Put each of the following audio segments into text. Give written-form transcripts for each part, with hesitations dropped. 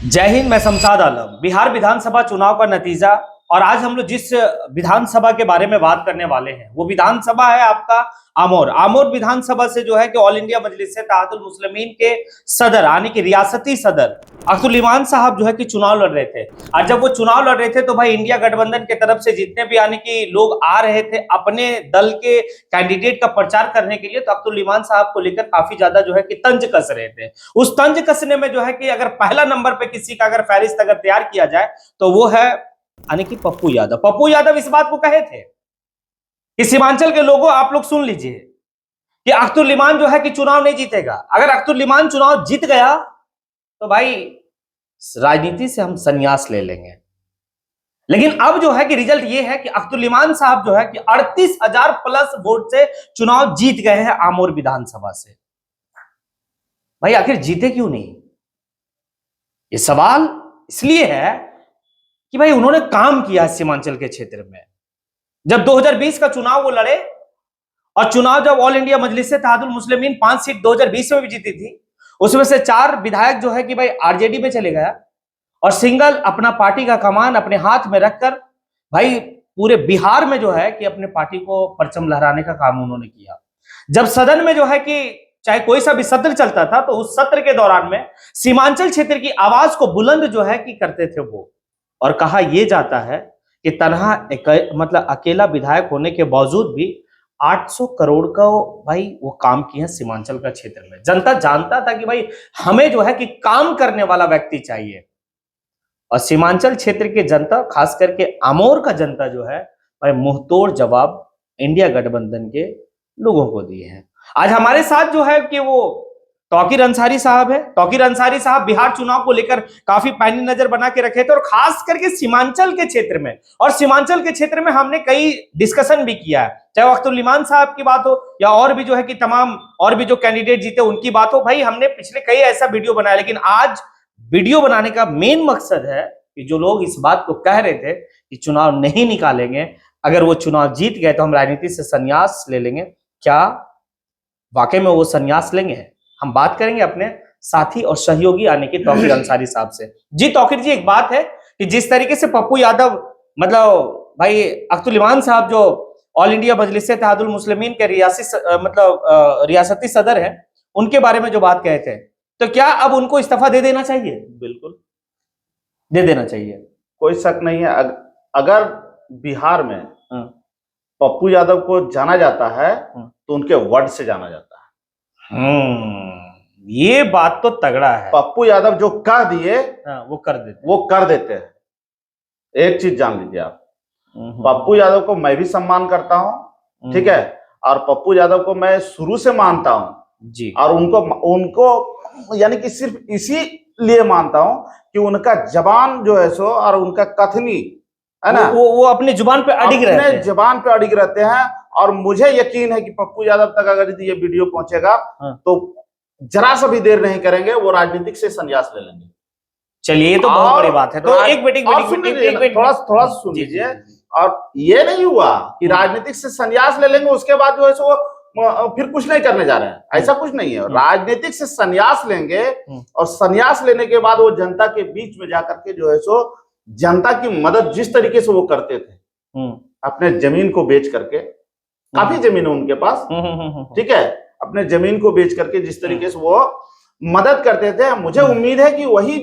जय हिंद। मैं शमशाद आलम। बिहार विधानसभा चुनाव का नतीजा और आज हम लोग जिस विधानसभा के बारे में बात करने वाले हैं वो विधानसभा है आपका आमोर विधानसभा से जो है कि ऑल इंडिया मजलिस इत्तेहादुल मुस्लिमीन के सदर यानी कि रियासती सदर अख्तुल इमान साहब जो है कि चुनाव लड़ रहे थे। और जब वो चुनाव लड़ रहे थे तो भाई इंडिया गठबंधन की तरफ से जितने भी यानी कि लोग आ रहे थे अपने दल के कैंडिडेट का प्रचार करने के लिए, तो अख्तुल इमान साहब को लेकर काफी ज्यादा जो है कि तंज कस रहे थे। उस तंज कसने में जो है कि अगर पहला नंबर पे किसी का अगर फहरिस्त अगर तैयार किया जाए तो वो है यानी कि पप्पू यादव। पप्पू यादव इस बात को कहे थे कि सीमांचल के लोगों आप लोग सुन लीजिए कि अख्तुल इमान जो है कि चुनाव नहीं जीतेगा। अगर अख्तुल इमान चुनाव जीत गया तो भाई राजनीति से हम संन्यास ले लेंगे। लेकिन अब जो है कि रिजल्ट ये है कि अख्तुल इमान साहब जो है कि 38,000 प्लस वोट से चुनाव जीत गए हैं आमोर विधानसभा से। भाई आखिर जीते क्यों नहीं? ये सवाल इसलिए है कि भाई उन्होंने काम किया सीमांचल के क्षेत्र में। जब 2020 का चुनाव वो लड़े और चुनाव जब ऑल इंडिया मजलिस इत्तेहादुल मुस्लिमीन 5 सीट 2020 में भी जीती थी, उसमें से 4 विधायक जो है कि भाई आरजेडी में चले गया और सिंगल अपना पार्टी का कमान अपने हाथ में रखकर भाई पूरे बिहार में जो है कि अपने पार्टी को परचम लहराने का काम उन्होंने किया। जब सदन में जो है कि चाहे कोई सा भी सत्र चलता था तो उस सत्र के दौरान में सीमांचल क्षेत्र की आवाज को बुलंद जो है कि करते थे वो। और कहा यह जाता है कि तनहा मतलब अकेला विधायक होने के बावजूद भी 800 करोड़ का भाई वो काम किए हैं सीमांचल का क्षेत्र में। जनता जानता था कि भाई हमें जो है कि काम करने वाला व्यक्ति चाहिए। और सीमांचल क्षेत्र की जनता खास करके आमोर का जनता जो है भाई मुंहतोड़ जवाब इंडिया गठबंधन के लोगों को दिए हैं। आज हमारे साथ जो है कि वो तौकीर अंसारी साहब है। तौकीर अंसारी साहब बिहार चुनाव को लेकर काफी पैनी नजर बना के रखे थे और खास करके सीमांचल के क्षेत्र में। और सीमांचल के क्षेत्र में हमने कई डिस्कशन भी किया है, चाहे अख्तुल इमान साहब की बात हो या और भी जो है कि तमाम और भी जो कैंडिडेट जीते उनकी बात हो। भाई हमने पिछले कई ऐसा वीडियो बनाया, लेकिन आज वीडियो बनाने का मेन मकसद है कि जो लोग इस बात को कह रहे थे कि चुनाव नहीं निकालेंगे, अगर वो चुनाव जीत गए तो हम राजनीति से संन्यास ले लेंगे, क्या वाकई में वो संन्यास लेंगे? हम बात करेंगे अपने साथी और सहयोगी यानी कि तौकीर अंसारी साहब से। जी तौकीर जी, एक बात है कि जिस तरीके से पप्पू यादव मतलब भाई अख्तुल इमान साहब जो ऑल इंडिया मजलिस इत्तेहादुल मुस्लिमीन के रियासती सदर हैं, उनके बारे में जो बात कहे थे, तो क्या अब उनको इस्तीफा दे देना चाहिए? बिल्कुल दे देना चाहिए, कोई शक नहीं है। अगर बिहार में पप्पू यादव को जाना जाता है तो उनके वर्ड से जाना जाता है। ये बात तो तगड़ा है। पप्पू यादव जो कह दिए वो कर देते हैं। एक चीज जान लीजिए आप, पप्पू यादव को मैं भी सम्मान करता हूं, ठीक है, और पप्पू यादव को मैं शुरू से मानता हूं जी। और उनको यानी कि सिर्फ इसी लिए मानता हूं कि उनका जबान जो है सो और उनका कथनी है ना, वो अपनी जुबान पे अडिग रहते हैं। अपने जुबान पे अडिग रहते हैं। और मुझे यकीन है कि पप्पू यादव तक अगर ये वीडियो पहुंचेगा तो जरा सा भी देर नहीं करेंगे, वो राजनीतिक से संन्यास ले लेंगे। चलिए ये तो बहुत बड़ी बात है। तो एक मिनट थोड़ा सुन लीजिए। और ये नहीं हुआ कि राजनीतिक से संन्यास ले लेंगे उसके बाद जो है सो फिर कुछ नहीं करने जा रहे हैं, ऐसा कुछ नहीं है। राजनीतिक से संन्यास लेंगे और संन्यास लेने के बाद वो जनता के बीच में जाकर के जो है सो जनता की मदद जिस तरीके से वो करते थे, अपने जमीन को बेच करके, काफी जमीन है उनके पास, ठीक है, अपने जमीन को बेच करके जिस तरीके से वो मदद करते थे, मुझे उम्मीद है कि वही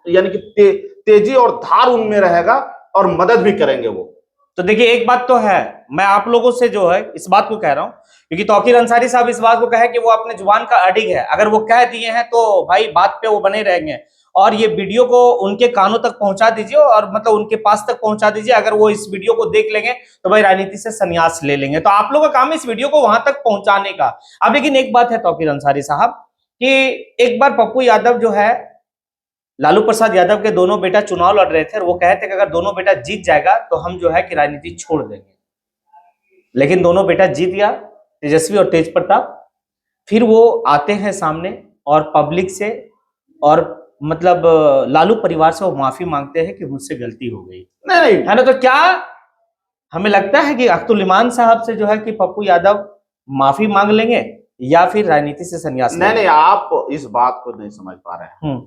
यानी कि तेजी और धार उनमें रहेगा और मदद भी करेंगे वो। तो देखिए एक बात तो है, मैं आप लोगों से जो है इस बात को कह रहा हूं क्योंकि तौकीर अंसारी साहब इस बात को कहे कि वो अपने जुबान का अडिग है। अगर वो कह दिए हैं तो भाई बात पे वो बने रहेंगे। और ये वीडियो को उनके कानों तक पहुंचा दीजिए और मतलब उनके पास तक पहुंचा दीजिए। अगर वो इस वीडियो को देख लेंगे तो भाई राजनीति से संन्यास ले लेंगे। तो आप लोगों का काम है इस वीडियो को वहां तक पहुंचाने का। अब लेकिन एक बात है तौकीर अंसारी साहब कि एक बार पप्पू यादव जो है लालू प्रसाद यादव के दोनों बेटा चुनाव लड़ रहे थे और वो कहे थे कि अगर दोनों बेटा जीत जाएगा तो हम जो है कि राजनीति छोड़ देंगे। लेकिन दोनों बेटा जीत गया, तेजस्वी और तेज प्रताप। फिर वो आते हैं सामने और पब्लिक से और मतलब लालू परिवार से वो माफी मांगते हैं कि मुझसे गलती हो गई। नहीं है ना? तो क्या हमें लगता है कि अख्तुल इमान साहब से जो है कि पप्पू यादव माफी मांग लेंगे या फिर राजनीति से संन्यास? नहीं, आप इस बात को नहीं समझ पा रहे हैं।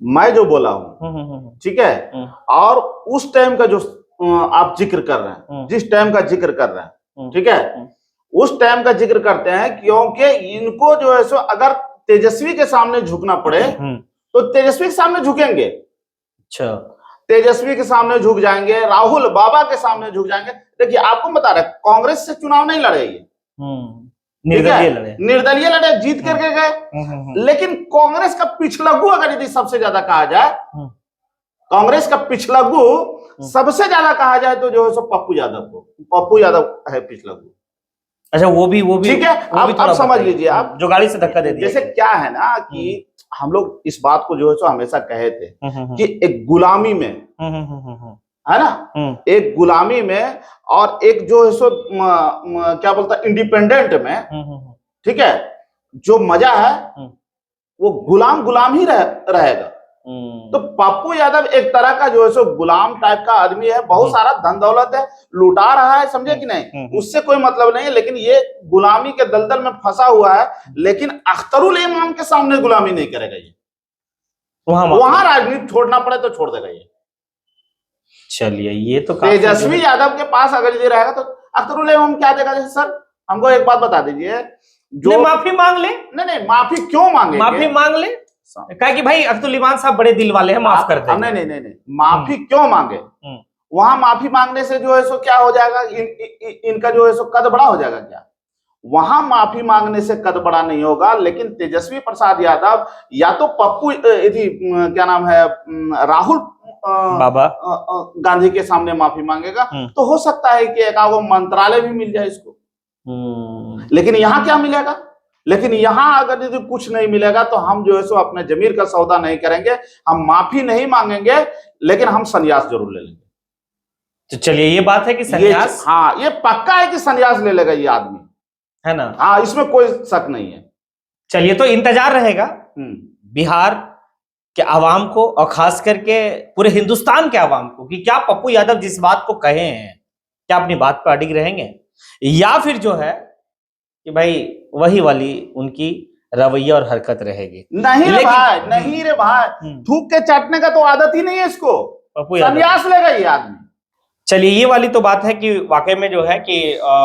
मैं जो बोला हूँ, ठीक है, और उस टाइम का जो आप जिक्र कर रहे हैं, जिस टाइम का जिक्र कर रहे हैं, ठीक है, उस टाइम का जिक्र करते हैं, क्योंकि इनको जो है सो अगर तेजस्वी के सामने झुकना पड़े तो तेजस्वी के सामने झुकेंगे। अच्छा, तेजस्वी के सामने झुक जाएंगे, राहुल बाबा के सामने झुक जाएंगे। देखिए आपको बता रहे, कांग्रेस से चुनाव नहीं लड़े ये, निर्दलीय लड़े, निर्दलीय लड़े, जीत करके गए। लेकिन कांग्रेस का पिछलग्गू अगर यदि सबसे ज्यादा कहा जाए, कांग्रेस का पिछलग्गू सबसे ज्यादा कहा जाए तो जो है सो पप्पू यादव को, पप्पू यादव है पिछलग्गू। अच्छा, वो भी ठीक है, आप समझ लीजिए, आप जो गाड़ी से धक्का दे दिया। जैसे क्या है ना कि हम लोग इस बात को जो है सो हमेशा कहे थे कि एक गुलामी में, है ना, एक गुलामी में और एक जो है सो क्या बोलता इंडिपेंडेंट में, ठीक है, जो मजा है वो गुलाम ही रहेगा। तो पप्पू यादव एक तरह का जो है सो गुलाम टाइप का आदमी है, बहुत सारा धन दौलत है, लुटा रहा है, समझे कि नहीं, उससे कोई मतलब नहीं है, लेकिन ये गुलामी के दलदल में फंसा हुआ है। लेकिन अख्तरुल इमाम के सामने गुलामी नहीं करेगा ये, वहां राजनीति छोड़ना पड़े तो छोड़ देगा ये। चलिए, ये तो तेजस्वी यादव के पास अगर ये रहेगा तो अख्तरुल इमाम क्या देगा? जैसे सर हमको एक बात बता दीजिए, जो माफी मांग ले। नहीं, माफी क्यों मांगे? माफी मांग ले, कहा कि भाई अख्तरुल इमाम साहब बड़े दिल वाले हैं, माफ कर दें। नहीं, माफी क्यों मांगे? वहां माफी मांगने से जो है सो क्या हो जाएगा, इनका जो है सो कद बड़ा हो जाएगा क्या? वहां माफी मांगने से कद बड़ा नहीं होगा। लेकिन तेजस्वी प्रसाद यादव या तो पप्पू क्या नाम है, राहुल बाबा गांधी के सामने माफी मांगेगा तो हो सकता है कि एक वो मंत्रालय भी मिल जाए इसको। लेकिन यहाँ क्या मिलेगा? लेकिन यहाँ अगर यदि कुछ नहीं मिलेगा तो हम जो है सो अपने जमीर का सौदा नहीं करेंगे, हम माफी नहीं मांगेंगे, लेकिन हम संन्यास जरूर ले लेंगे। तो चलिए, ये बात है कि संन्यास, हाँ, ये पक्का है कि संन्यास ले लेगा ये आदमी, है ना? हाँ, इसमें कोई शक नहीं है। चलिए, तो इंतजार रहेगा बिहार के आवाम को और खास करके पूरे हिंदुस्तान के आवाम को कि क्या पप्पू यादव जिस बात को कहे हैं, क्या अपनी बात पर अडिग रहेंगे, या फिर जो है कि भाई वही वाली उनकी रवैया और हरकत रहेगी। नहीं रे भाई, नहीं रे भाई, थूक के चाटने का तो आदत ही नहीं है इसको, संन्यास लेगा ये आदमी। चलिए, ये वाली तो बात है कि वाकई में जो है कि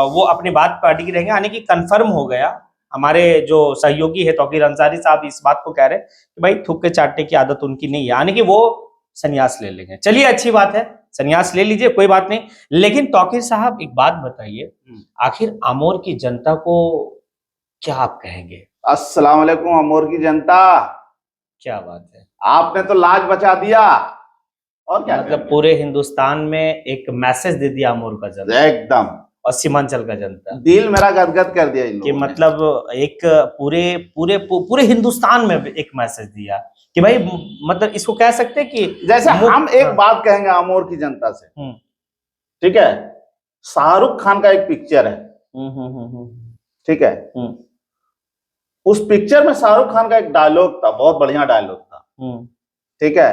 वो अपनी बात पर अडिग रहेंगे, यानी कि कंफर्म हो गया। हमारे जो सहयोगी है तौकीर अंसारी साहब इस बात को कह रहे हैं कि भाई थूक के चाटने की आदत उनकी नहीं है, यानी कि वो संन्यास ले लेंगे। चलिए, अच्छी बात है, संन्यास ले लीजिए, कोई बात नहीं। लेकिन तौकीर साहब एक बात बताइए, आखिर आमोर की जनता को क्या आप कहेंगे? अस्सलाम वालेकुम आमोर की जनता, क्या बात है, आपने तो लाज बचा दिया। और क्या मतलब पूरे हिंदुस्तान में एक मैसेज दे दिया आमोर का जनता, एकदम, और सीमांचल का जनता, दिल मेरा गदगद कर दिया इन लोगों कि मतलब एक पूरे हिंदुस्तान में एक मैसेज दिया कि भाई, मतलब इसको कह सकते हैं कि जैसे हम एक बात कहेंगे आमोर की जनता से, ठीक है, शाहरुख खान का एक पिक्चर है, ठीक है, उस पिक्चर में शाहरुख खान का एक डायलॉग था, बहुत बढ़िया डायलॉग था, ठीक है,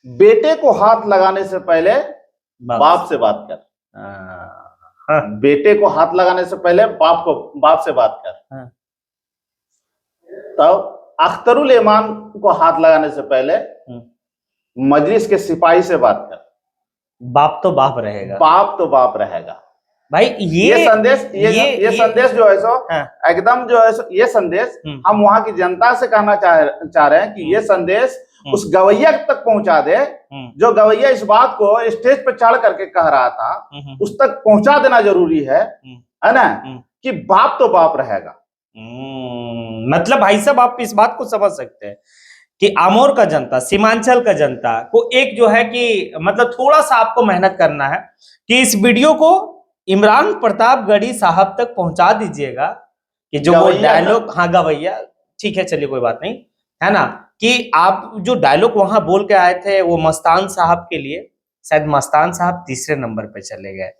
बेटे को हाथ लगाने से पहले बाप से बात कर। बेटे को हाथ लगाने से पहले बाप से बात कर। तब अख्तरुल इमाम को हाथ लगाने से पहले मजलिस के सिपाही से बात कर। बाप तो बाप रहेगा, बाप तो बाप रहेगा भाई। ये संदेश, ये संदेश जो है सो एकदम जो है सो, ये संदेश हम वहां की जनता से कहना चाह रहे हैं कि ये संदेश उस गवैया तक पहुंचा दे, जो गवैया इस बात को स्टेज पे चढ़ करके कह रहा था, उस तक पहुंचा देना जरूरी है ना, कि बाप तो बाप रहेगा। मतलब भाई साहब, आप इस बात को समझ सकते हैं कि आमोर का जनता, सीमांचल का जनता को एक जो है कि मतलब थोड़ा सा आपको मेहनत करना है कि इस वीडियो को इमरान प्रतापगढ़ी साहब तक पहुंचा दीजिएगा कि जो वो डायलॉग, हाँ गवैया, ठीक है, चलिए कोई बात नहीं, है ना, कि आप जो डायलॉग वहां बोल के आए थे वो मस्तान साहब के लिए, शायद मस्तान साहब तीसरे नंबर पे चले गए।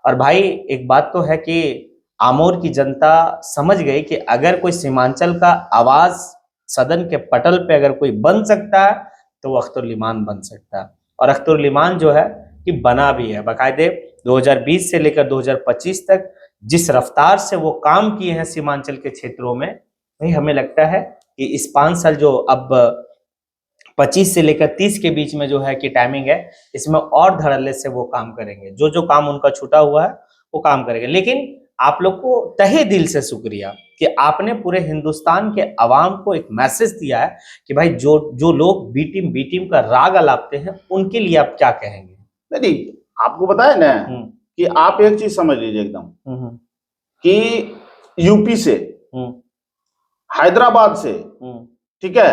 और भाई एक बात तो है कि आमोर की जनता समझ गई कि अगर कोई सीमांचल का आवाज सदन के पटल पे अगर कोई बन सकता है तो वो अख्तरुल इमान बन सकता है। और अख्तरुल इमान जो है कि बना भी है, बाकायदे 2020 से लेकर 2025 तक जिस रफ्तार से वो काम किए हैं सीमांचल के क्षेत्रों में, भाई हमें लगता है कि इस 5 साल जो अब 25 से लेकर 30 के बीच में जो है कि टाइमिंग है, इसमें और धड़ल्ले से वो काम करेंगे, जो जो काम उनका छूटा हुआ है वो काम करेंगे। लेकिन आप लोग को तहे दिल से शुक्रिया कि आपने पूरे हिंदुस्तान के अवाम को एक मैसेज दिया है कि भाई जो जो लोग बी टीम का राग अलापते हैं उनके लिए आप क्या कहेंगे? नहीं, आपको बताए ना कि आप एक चीज समझ लीजिए एकदम कि यूपी से, हैदराबाद से, ठीक है,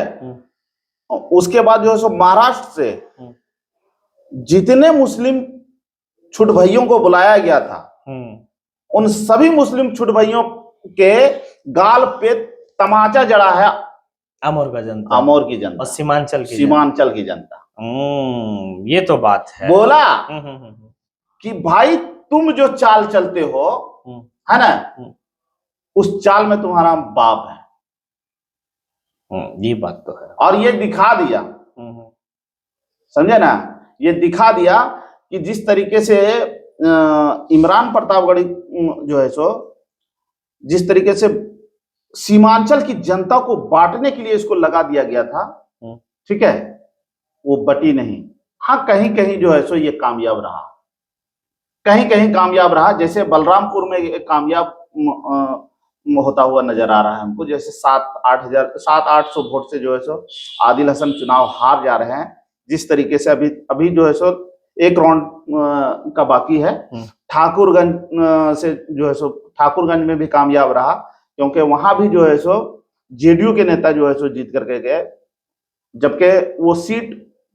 उसके बाद जो है सो महाराष्ट्र से जितने मुस्लिम छुट भाइयों को बुलाया गया था, उन सभी मुस्लिम छुट भाइयों के गाल पे तमाचा जड़ा है अमोर का जनता, अमोर की जनता और सीमांचल की जनता। ये तो बात है। बोला कि भाई तुम जो चाल चलते हो, है ना, उस चाल में तुम्हारा बाप है। ये बात तो है। और ये दिखा दिया, समझे ना, ये दिखा दिया कि जिस तरीके से इमरान प्रतापगढ़ी जो है सो जिस तरीके से सीमांचल की जनता को बांटने के लिए इसको लगा दिया गया था, ठीक है, वो बटी नहीं। हाँ, कहीं कहीं जो है सो ये कामयाब रहा, कहीं कहीं कामयाब रहा। जैसे बलरामपुर में कामयाब होता हुआ नजर आ रहा है हमको, जैसे 700-800 वोट से जो है सो आदिल हसन चुनाव हार जा रहे हैं। जिस तरीके से अभी जो है सो एक राउंड का बाकी है। ठाकुरगंज से जो है सो ठाकुरगंज में भी कामयाब रहा, क्योंकि वहां भी जो है सो जेडीयू के नेता जो है सो जीत करके गए, जबकि वो सीट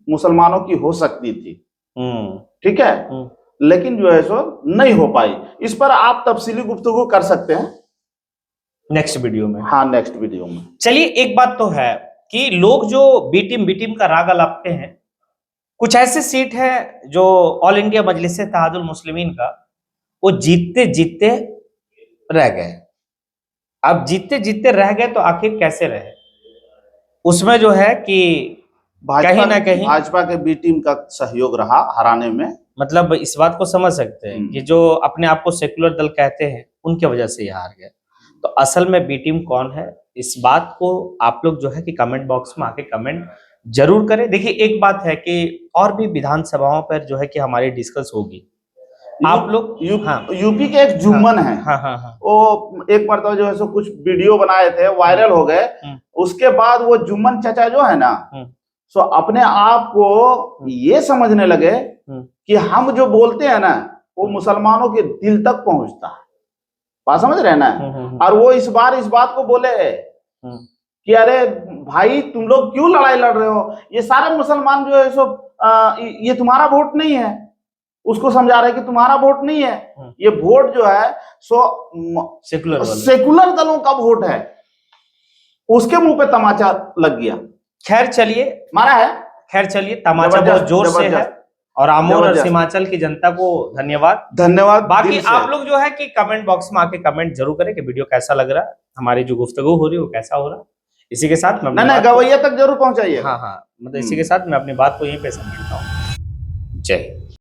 मुसलमानों की हो सकती थी, ठीक है, लेकिन जो है सो नहीं हो पाई। इस पर आप तफसीली गुफ्तगू कर सकते हैं नेक्स्ट वीडियो में। हाँ, नेक्स्ट वीडियो में। चलिए, एक बात तो है कि लोग जो बी टीम का राग अलापते हैं, कुछ ऐसे सीट है जो ऑल इंडिया मजलिस इत्तेहादुल मुस्लिमीन का वो जीतते जीतते रह गए। अब जीतते जीतते रह गए तो आखिर कैसे रहे? उसमें जो है कि कहीं ना कहीं भाजपा के बी टीम का सहयोग रहा हराने में। मतलब इस बात को समझ सकते हैं कि जो अपने आप को सेकुलर दल कहते हैं उनके वजह से ये हार गए। तो असल में बी टीम कौन है, इस बात को आप लोग जो है कि कमेंट बॉक्स में आके कमेंट जरूर करें। देखिए, एक बात है कि और भी विधानसभाओं पर जो है कि हमारी डिस्कस होगी। आप लोग यूपी के एक जुम्मन है, वो एक मरतबा जो है सो कुछ वीडियो बनाए थे, वायरल हो गए। उसके बाद वो जुम्मन चाचा जो है ना, सो अपने आप को ये समझने लगे कि हम जो बोलते हैं ना वो मुसलमानों के दिल तक पहुंचता है। बात समझ रहे हैं ना? और वो इस बात को बोले कि अरे भाई, तुम लोग क्यों लड़ाई लड़ रहे हो? ये सारे मुसलमान जो है सो ये तुम्हारा वोट नहीं है। उसको समझा रहे कि तुम्हारा वोट नहीं है, ये वोट जो है सो सेकुलर दलों का वोट है। उसके मुंह पे तमाचा लग गया। खैर चलिए, मारा है। खैर चलिए, तमाचा बहुत जोर से है। और आमोर और सीमांचल की जनता को धन्यवाद। बाकी आप लोग जो है कि कमेंट बॉक्स में आके कमेंट जरूर करें कि वीडियो कैसा लग रहा है, हमारी जो गुफ्तगू हो रही है वो कैसा हो रहा है। इसी के साथ मैं गवैया तक जरूर पहुंचाइए। हाँ, मतलब इसी के साथ मैं अपनी बात को यहीं पे समेटता हूँ। जय हिंद।